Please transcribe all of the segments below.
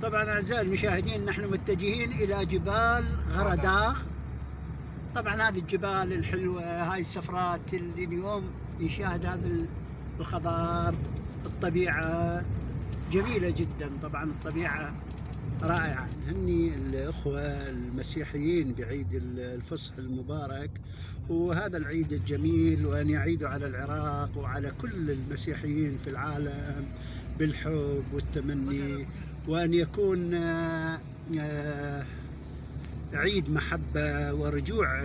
طبعا أعزائي المشاهدين، نحن متجهين إلى جبال غرداغ. طبعا هذه الجبال الحلوة، هاي السفرات اللي اليوم نشاهد هذا الخضار، الطبيعة جميلة جدا. طبعا الطبيعة رائعة. نهني الأخوة المسيحيين بعيد الفصح المبارك وهذا العيد الجميل، وأن يعيدوا على العراق وعلى كل المسيحيين في العالم بالحب والتمني، وأن يكون عيد محبة ورجوع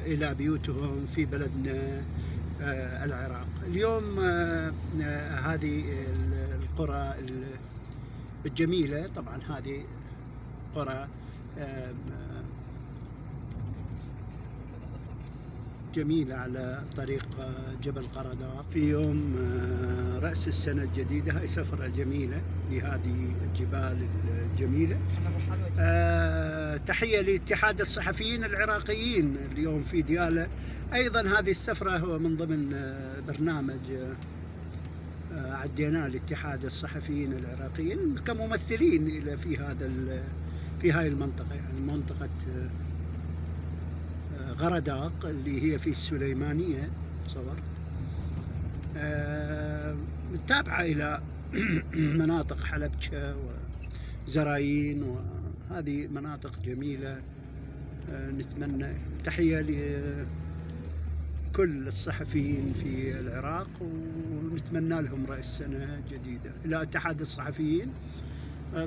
إلى بيوتهم في بلدنا العراق. اليوم هذه القرى الجميلة، طبعا هذه قرى جميلة على طريق جبل غرداغ في يوم رأس السنة الجديدة. هاي سفرة جميلة لهذه الجبال الجميلة. تحية لاتحاد الصحفيين العراقيين اليوم في ديالى. أيضا هذه السفرة هو من ضمن برنامج عديناه لاتحاد الصحفيين العراقيين كممثلين إلى في هاي المنطقة، يعني منطقة غرداغ اللي هي في السليمانية تصور، تابعة إلى مناطق حلبشة وزرايين، وهذه مناطق جميلة. نتمنى تحية لكل الصحفيين في العراق، ونتمنى لهم رأس سنة جديدة. إلى اتحاد الصحفيين،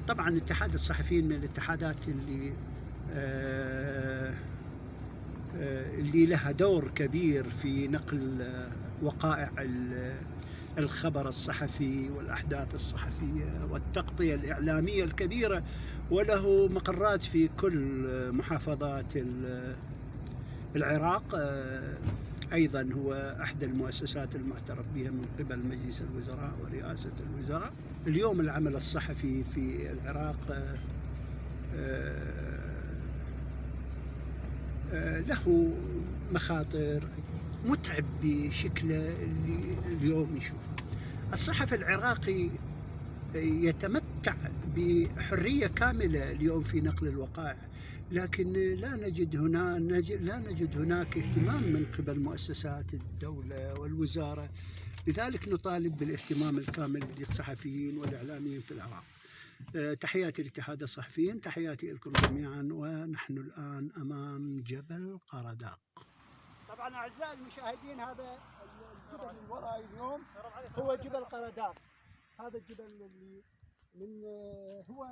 طبعا اتحاد الصحفيين من الاتحادات اللي لها دور كبير في نقل وقائع الخبر الصحفي والأحداث الصحفية والتغطية الإعلامية الكبيرة، وله مقرات في كل محافظات العراق. أيضا هو أحد المؤسسات المعترف بها من قبل مجلس الوزراء ورئاسة الوزراء. اليوم العمل الصحفي في العراق له مخاطر، متعب بشكله اللي اليوم نشوف. الصحفي العراقي يتمتع بحرية كاملة اليوم في نقل الوقائع، لكن لا نجد هناك اهتمام من قبل مؤسسات الدولة والوزارة. لذلك نطالب بالاهتمام الكامل للصحفيين والإعلاميين في العراق. تحياتي لاتحاد الصحفيين، تحياتي لكم جميعا، ونحن الآن أمام جبل غرداغ. طبعا أعزائي المشاهدين، هذا الجبل اللي وراي اليوم هو جبل غرداغ. هذا الجبل اللي هو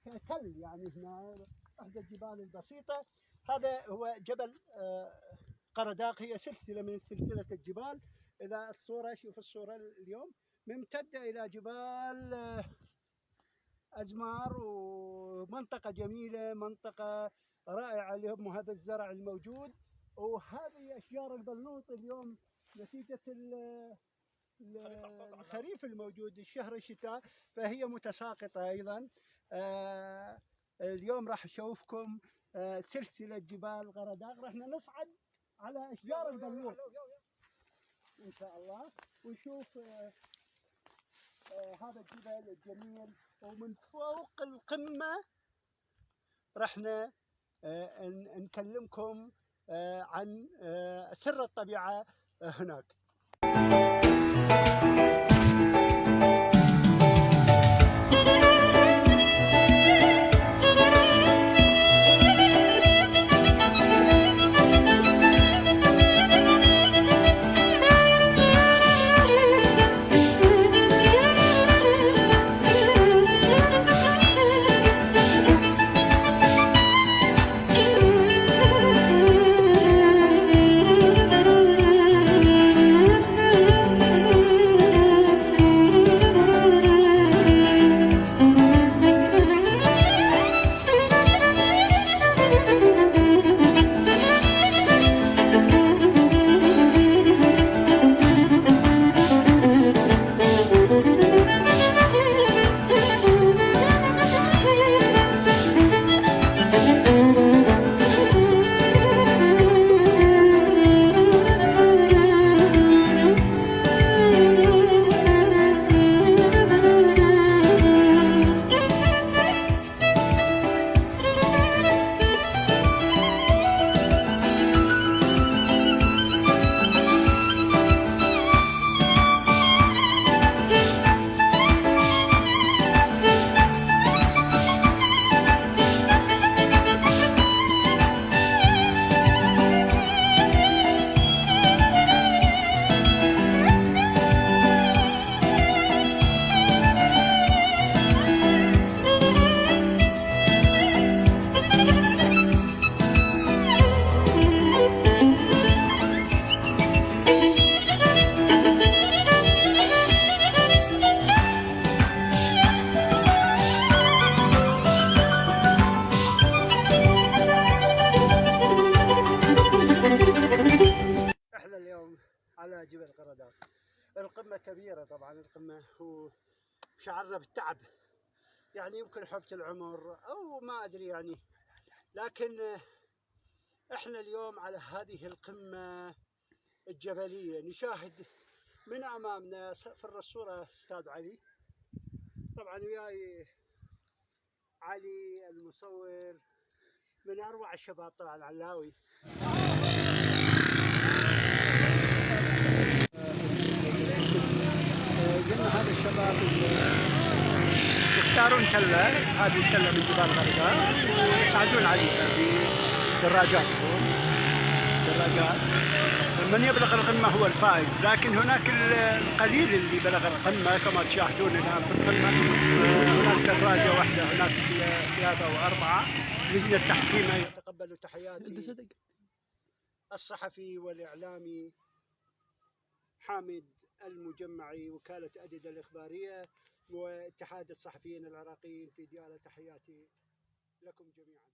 كتل، يعني هنا احدى الجبال البسيطة. هذا هو جبل غرداغ، هي سلسلة من سلسلة الجبال. إذا الصورة، شوف الصورة اليوم ممتدة إلى جبال أزمار، ومنطقة جميلة، منطقة رائعة لهم هذا الزرع الموجود. وهذه أشجار البلوط اليوم نتيجة الخريف الموجود، الشهر الشتاء، فهي متساقطة أيضا. اليوم راح أشوفكم سلسلة جبال غرداغ، راح نصعد على أشجار البلوط إن شاء الله، ونشوف هذا الجبل الجميل. ومن فوق القمة راح نكلمكم عن سر الطبيعة هناك. طبعا القمة هو شعرنا بالتعب، يعني يمكن حبة العمر أو ما أدري يعني، لكن احنا اليوم على هذه القمة الجبلية نشاهد من أمامنا في الصورة أستاذ علي، طبعا وياي علي المصور من أروع الشباب طبعا علاوي. قلنا هذا الشباب يختارون تلة، هذه التلة من جبال غرداء، ويصعدون عليها بدراجاتهم، دراجات. من يبلغ القمة هو الفائز، لكن هناك القليل اللي بلغ القمة كما تشاهدون الآن في القمة. هناك دراجة واحدة، هناك 3 أو 4. لجنة التحكيم يتقبل تحياتي الصحفي والإعلامي حامد المجمعي، وكالة أديدة الإخبارية واتحاد الصحفيين العراقيين في ديالى، تحياتي لكم جميعا.